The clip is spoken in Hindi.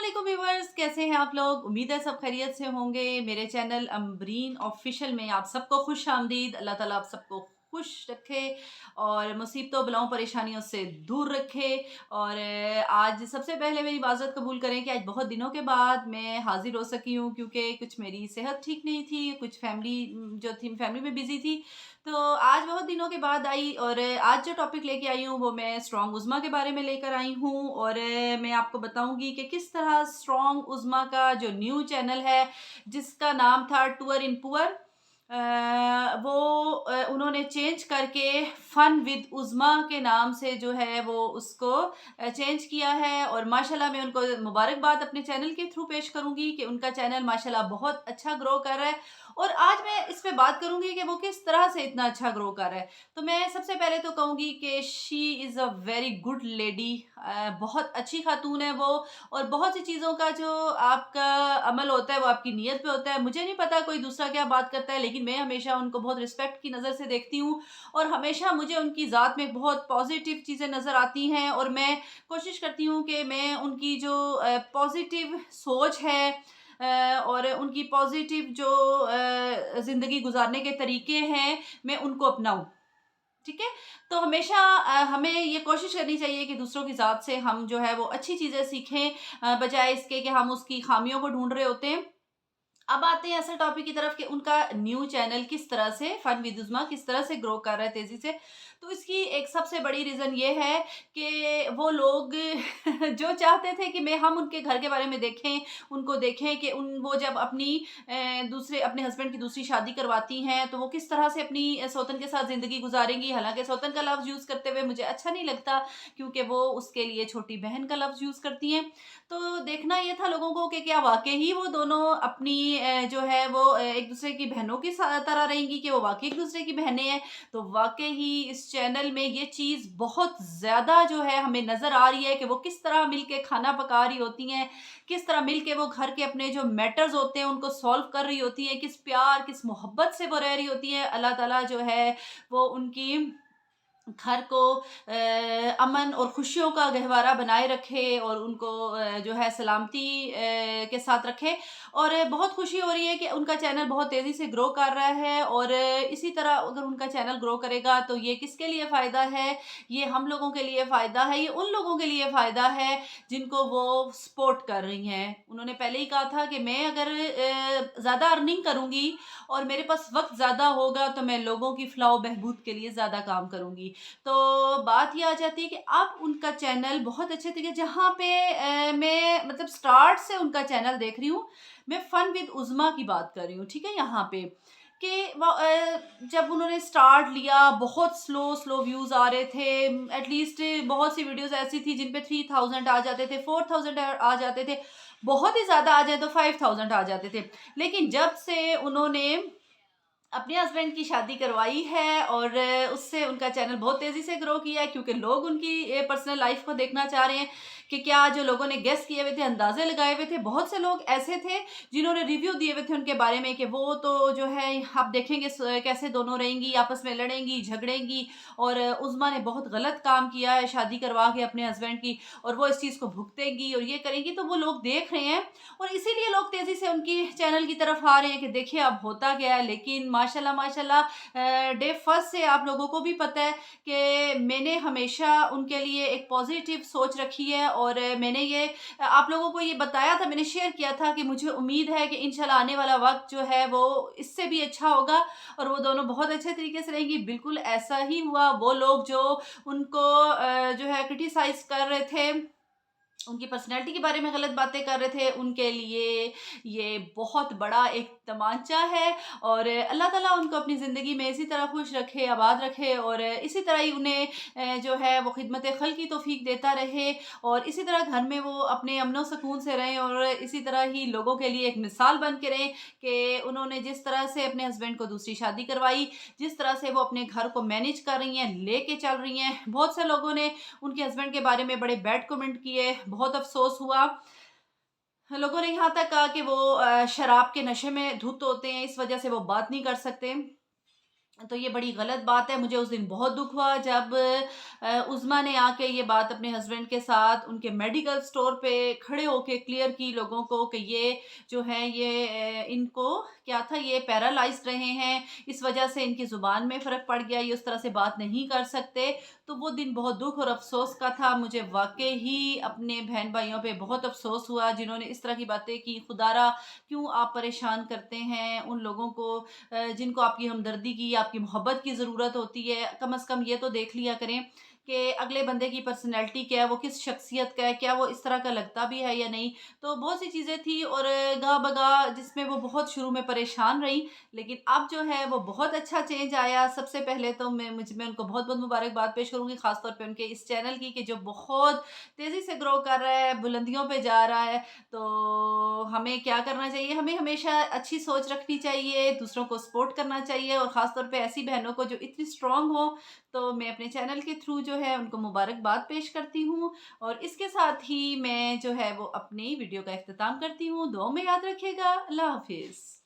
वालेकुम व्यूवर्स, कैसे हैं आप लोग। उम्मीद है सब खैरियत से होंगे। मेरे चैनल अम्बरीन ऑफिशियल में आप सबको खुश आमदीद। अल्लाह ताला आप सबको खुश रखे और मुसीबतों बलाओं परेशानियों से दूर रखे। और आज सबसे पहले मेरी माज़रत कबूल करें कि आज बहुत दिनों के बाद मैं हाजिर हो सकी हूँ, क्योंकि कुछ मेरी सेहत ठीक नहीं थी, कुछ फैमिली जो थी फैमिली में बिजी थी। तो आज बहुत दिनों के बाद आई और आज जो टॉपिक लेके आई हूँ वो मैं स्ट्रॉन्ग उज़्मा के बारे में लेकर आई हूँ। और मैं आपको बताऊंगी कि किस तरह स्ट्रॉन्ग उज़्मा का जो न्यू चैनल है, जिसका नाम था टूर इन पुअर, वो उन्होंने चेंज करके फन विद उज़्मा के नाम से जो है वो उसको चेंज किया है। और माशाल्लाह मैं उनको मुबारकबाद अपने चैनल के थ्रू पेश करूंगी कि उनका चैनल माशाल्लाह बहुत अच्छा ग्रो कर रहा है। और आज मैं इस पे बात करूंगी कि वो किस तरह से इतना अच्छा ग्रो कर रहा है। तो मैं सबसे पहले तो कहूंगी कि she is a very good lady. बहुत अच्छी खातून है वो। और बहुत सी चीज़ों का जो आपका अमल होता है वो आपकी नीयत पे होता है। मुझे नहीं पता कोई दूसरा क्या बात करता है, लेकिन मैं हमेशा उनको बहुत रिस्पेक्ट की नज़र से देखती हूँ। और हमेशा मुझे उनकी ज़ात में बहुत पॉजिटिव चीज़ें नज़र आती हैं। और मैं कोशिश करती हूँ कि मैं उनकी जो पॉजिटिव सोच है और उनकी पॉजिटिव जो ज़िंदगी गुजारने के तरीके हैं, मैं उनको अपनाऊँ। ठीक है? तो हमेशा हमें ये कोशिश करनी चाहिए कि दूसरों की ज़ात से हम जो है वो अच्छी चीज़ें सीखें, बजाए इसके कि हम उसकी खामियों को ढूँढ रहे होते हैं। अब आते हैं असल टॉपिक की तरफ कि उनका न्यू चैनल किस तरह से, फन विद उज़्मा किस तरह से ग्रो कर रहा है तेज़ी से। तो इसकी एक सबसे बड़ी रीज़न ये है कि वो लोग जो चाहते थे कि मैं हम उनके घर के बारे में देखें, उनको देखें कि उन वो जब अपनी दूसरे अपने हस्बैंड की दूसरी शादी करवाती हैं, तो वो किस तरह से अपनी सौतन के साथ ज़िंदगी गुज़ारेंगी। हालाँकि सौतन का लफ्ज़ यूज़ करते हुए मुझे अच्छा नहीं लगता, क्योंकि वो उसके लिए छोटी बहन का लफ्ज़ यूज़ करती हैं। तो देखना ये था लोगों को कि क्या वाक़ई ही वो दोनों अपनी जो है वो एक-दूसरे की बहनों की तरह रहेंगी, कि वो वाक़ई एक-दूसरे की बहनें हैं। तो वाक़ई ही इस चैनल में ये चीज़ बहुत ज़्यादा जो है हमें नज़र आ रही है कि वो किस तरह मिल के खाना पका रही होती हैं, किस तरह मिल के वो घर के अपने जो मैटर्स होते हैं उनको सॉल्व कर रही होती हैं, किस प्यार, किस मोहब्बत से वो रह रही होती हैं। अल्लाह ताला जो है वो उनकी घर को अमन और खुशियों का गहवारा बनाए रखे और उनको जो है सलामती के साथ रखे। और बहुत खुशी हो रही है कि उनका चैनल बहुत तेज़ी से ग्रो कर रहा है। और इसी तरह अगर उनका चैनल ग्रो करेगा तो ये किसके लिए फ़ायदा है? ये हम लोगों के लिए फ़ायदा है, ये उन लोगों के लिए फ़ायदा है जिनको वो सपोर्ट कर रही हैं। उन्होंने पहले ही कहा था कि मैं अगर ज़्यादा अर्निंग करूँगी और मेरे पास वक़्त ज़्यादा होगा तो मैं लोगों की फ़लाह बहबूद के लिए ज़्यादा काम करूँगी। तो बात ये आ जाती है कि अब उनका चैनल बहुत अच्छे तरीके जहाँ पे मैं मतलब स्टार्ट से उनका चैनल देख रही हूँ। मैं फन विद उज़्मा की बात कर रही हूँ, ठीक है? यहाँ पे कि जब उन्होंने स्टार्ट लिया बहुत स्लो व्यूज़ आ रहे थे। एटलीस्ट बहुत सी वीडियोज़ ऐसी थी जिन पे 3000 आ जाते थे, 4000 आ जाते थे। बहुत ही ज़्यादा आ जाए तो 5000 आ जाते थे। लेकिन जब से उन्होंने अपने हस्बैंड की शादी करवाई है और उससे उनका चैनल बहुत तेज़ी से ग्रो किया है, क्योंकि लोग उनकी पर्सनल लाइफ को देखना चाह रहे हैं कि क्या जो लोगों ने गेस किए हुए थे, अंदाज़े लगाए हुए थे। बहुत से लोग ऐसे थे जिन्होंने रिव्यू दिए हुए थे उनके बारे में कि वो तो जो है आप देखेंगे कैसे दोनों रहेंगी, आपस में लड़ेंगी, झगड़ेंगी। और उज़्मा ने बहुत गलत काम किया है शादी करवा के अपने हस्बैंड की, और वो इस चीज़ को भुगतेंगी और ये करेंगी। तो वो लोग देख रहे हैं और इसीलिए लोग तेज़ी से उनकी चैनल की तरफ आ रहे हैं कि देखिए अब होता क्या है। लेकिन माशाल्लाह माशाल्लाह डे फर्स्ट से आप लोगों को भी पता है कि मैंने हमेशा उनके लिए एक पॉजिटिव सोच रखी है। और मैंने ये आप लोगों को ये बताया था, मैंने शेयर किया था कि मुझे उम्मीद है कि इंशाल्लाह आने वाला वक्त जो है वो इससे भी अच्छा होगा और वो दोनों बहुत अच्छे तरीके से रहेंगी। बिल्कुल ऐसा ही हुआ। वो लोग जो उनको जो है क्रिटिसाइज कर रहे थे, उनकी पर्सनैलिटी के बारे में गलत बातें कर रहे थे, उनके लिए ये बहुत बड़ा एक तमांचा है। और अल्लाह ताला उनको अपनी ज़िंदगी में इसी तरह खुश रखे, आबाद रखे और इसी तरह ही उन्हें जो है वो खिदमत खल की तौफीक देता रहे। और इसी तरह घर में वो अपने अमन सुकून से रहें और इसी तरह ही लोगों के लिए एक मिसाल बन के रहें कि उन्होंने जिस तरह से अपने हस्बैंड को दूसरी शादी करवाई, जिस तरह से वो अपने घर को मैनेज कर रही हैं, लेके चल रही हैं। बहुत से लोगों ने उनके हस्बैंड के बारे में बड़े बैड कमेंट किए, बहुत अफ़सोस हुआ। लोगों ने यहाँ तक कहा कि वो शराब के नशे में धुत होते हैं, इस वज़ह से वो बात नहीं कर सकते। तो ये बड़ी गलत बात है। मुझे उस दिन बहुत दुःख हुआ जब उज़्मा ने आके ये बात अपने हस्बैंड के साथ उनके मेडिकल स्टोर पे खड़े होके क्लियर की लोगों को कि ये जो है ये इनको क्या था, ये पैरालाइज़्ड रहे हैं, इस वजह से इनकी ज़ुबान में फ़र्क पड़ गया, ये उस तरह से बात नहीं कर सकते। तो वो दिन बहुत दुःख और अफ़सोस का था। मुझे वाक़ई ही अपने बहन-भाइयों पे बहुत अफ़सोस हुआ जिन्होंने इस तरह की बातें की। खुदारा क्यों आप परेशान करते हैं उन लोगों को जिनको आपकी हमदर्दी की, आपकी मोहब्बत की ज़रूरत होती है। कम से कम ये तो देख लिया करें कि अगले बंदे की पर्सनैलिटी क्या है, वो किस शख्सियत का है, क्या वो इस तरह का लगता भी है या नहीं। तो बहुत सी चीज़ें थी और गाह-बगाह जिसमें वो बहुत शुरू में परेशान रहीं, लेकिन अब जो है वो बहुत अच्छा चेंज आया। सबसे पहले तो मैं उनको बहुत-बहुत मुबारकबाद पेश करूँगी, ख़ास तौर पे उनके इस चैनल की कि जो बहुत तेज़ी से ग्रो कर रहा है, बुलंदियों पे जा रहा है। तो हमें क्या करना चाहिए? हमें हमेशा अच्छी सोच रखनी चाहिए, दूसरों को सपोर्ट करना चाहिए और ख़ास तौर पे ऐसी बहनों को जो इतनी स्ट्रॉन्ग हो। तो मैं अपने चैनल के थ्रू जो है उनको मुबारकबाद पेश करती हूँ और इसके साथ ही मैं जो है वो अपनी वीडियो का इख्तिताम करती हूँ। दुआओं में याद रखिएगा। अल्लाह हाफ़िज़।